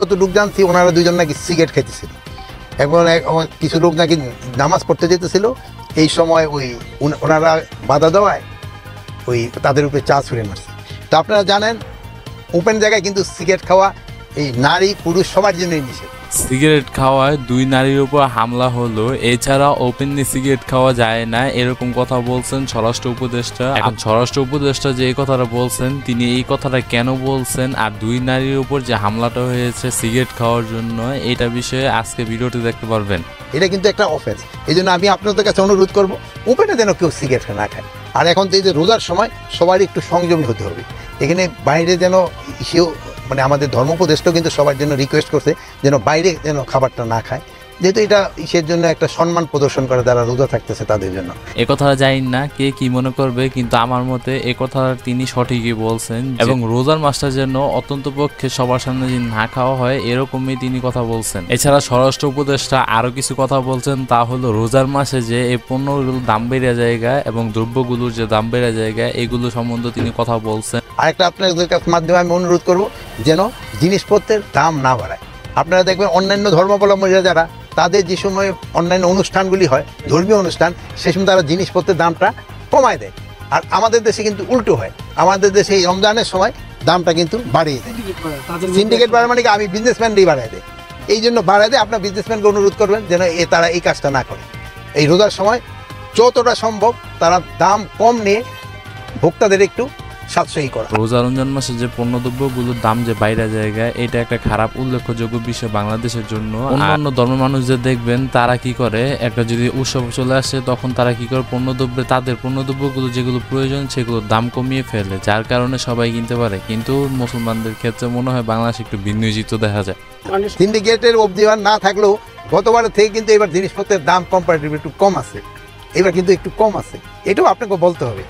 যতটুকু জানছি ওনারা দুজন নাকি সিগারেট খেতেছিল, এবং কিছু লোক নাকি নামাজ পড়তে যেতেছিল, এই সময় ওই ওনারা বাধা দেওয়ায় ওই তাদের উপরে চা ছুঁড়ে মারছে। তো আপনারা জানেন ওপেন জায়গায় কিন্তু সিগারেট খাওয়া এই নারী পুরুষ সবার জন্যই নিষেধ। সিগারেট খাওয়ায় 2 নারীর উপর হামলা হলো, এছাড়া ওপেনলি সিগারেট খাওয়া যায় না এরকম কথা বলছেন স্বরাষ্ট্র উপদেষ্টা। এখন স্বরাষ্ট্র উপদেষ্টা যে এই কথাটা বলছেন, তিনি এই কথাটা কেন বলছেন আর 2 নারীর উপর যে হামলাটা হয়েছে সিগারেট খাওয়ার জন্য, এটা বিষয়ে আজকে ভিডিওটি দেখতে পারবেন। এটা কিন্তু একটা অফেন্স, এই জন্য আমি আপনাদের কাছে অনুরোধ করবো ওপেনে যেন কেউ সিগারেট না খায়। আর এখন তো এই যে রোজার সময় সবারই একটু সংযমী হতে হবে, এখানে বাইরে যেন সেও মানে আমাদের ধর্মোপদেষ্টাও কিন্তু সবার জন্য রিকোয়েস্ট করছে যেন বাইরে যেন খাবারটা না খায়, যেহেতু এটা ইসের জন্য একটা সম্মান প্রদর্শন করে যারা রোজা থাকতেছে তাদের জন্য। এ কথাটা জানি না কে কি মনে করবে, কিন্তু আমার মতে এ কথা তিনি সঠিকই বলছেন, এবং রোজার মাসটা যেন অত্যন্ত পক্ষে সবার সামনে যদি না খাওয়া হয় এরকমই তিনি কথা বলছেন। এছাড়া স্বরাষ্ট্র উপদেষ্টা আরো কিছু কথা বলছেন, তা হলো রোজার মাসে যে এই পণ্যগুলোর দাম বেড়ে জায়গা এবং দ্রব্যগুলোর যে দাম বেড়ে জায়গা এগুলো সম্বন্ধে তিনি কথা বলছেন। আরেকটা আপনাদের কাছে মাধ্যমে আমি অনুরোধ করবো যেন জিনিসপত্রের দাম না বাড়ায়। আপনারা দেখবেন অন্যান্য ধর্মাবলম্বীরা যারা তাদের যে সময় অন্যান্য অনুষ্ঠানগুলি হয়, ধর্মীয় অনুষ্ঠান, সে সময় তারা জিনিসপত্রের দামটা কমায় দেয়। আর আমাদের দেশে কিন্তু উল্টো হয়, আমাদের দেশে এই রমজানের সময় দামটা কিন্তু বাড়িয়ে দেয়। সিন্ডিকেট বাড়ায় মানে কি আমি বিজনেসম্যানরাই বাড়ায় দেয়, এই জন্য বাড়ায় দেয়। আপনার বিজনেসম্যানকে অনুরোধ করবেন যেন তারা এই কাজটা না করে। এই রোজার সময় যতটা সম্ভব তারা দাম কম নিয়ে ভোক্তাদের একটু সাশ্রয়ী করা। রোজা রমজান মাসে যে পণ্যদ্রব্যগুলোর দাম যে বাইরে জায়গায়, এটা একটা খারাপ উল্লেখযোগ্য বিষয় বাংলাদেশের জন্য। অন্যান্য ধর্মের মানুষদের দেখবেন তারা কি করে, একটা যদি উৎসব চলে আসে তখন তারা কি করে তাদের পণ্যদ্রব্যগুলো যেগুলো প্রয়োজন সেগুলোর দাম কমিয়ে ফেলে, যার কারণে সবাই কিনতে পারে। কিন্তু মুসলমানদের ক্ষেত্রে মনে হয় বাংলাদেশ একটু ভিন্ন চিত্র দেখা যায়। সিন্ডিকেটের অবধিবার না থাকলেও গতবারের থেকে কিন্তু এবার জিনিসপত্রের দাম কম্পারেটিভলি একটু কম আছে, এবার কিন্তু একটু কম আছে, এটাও আপনাকে বলতে হবে।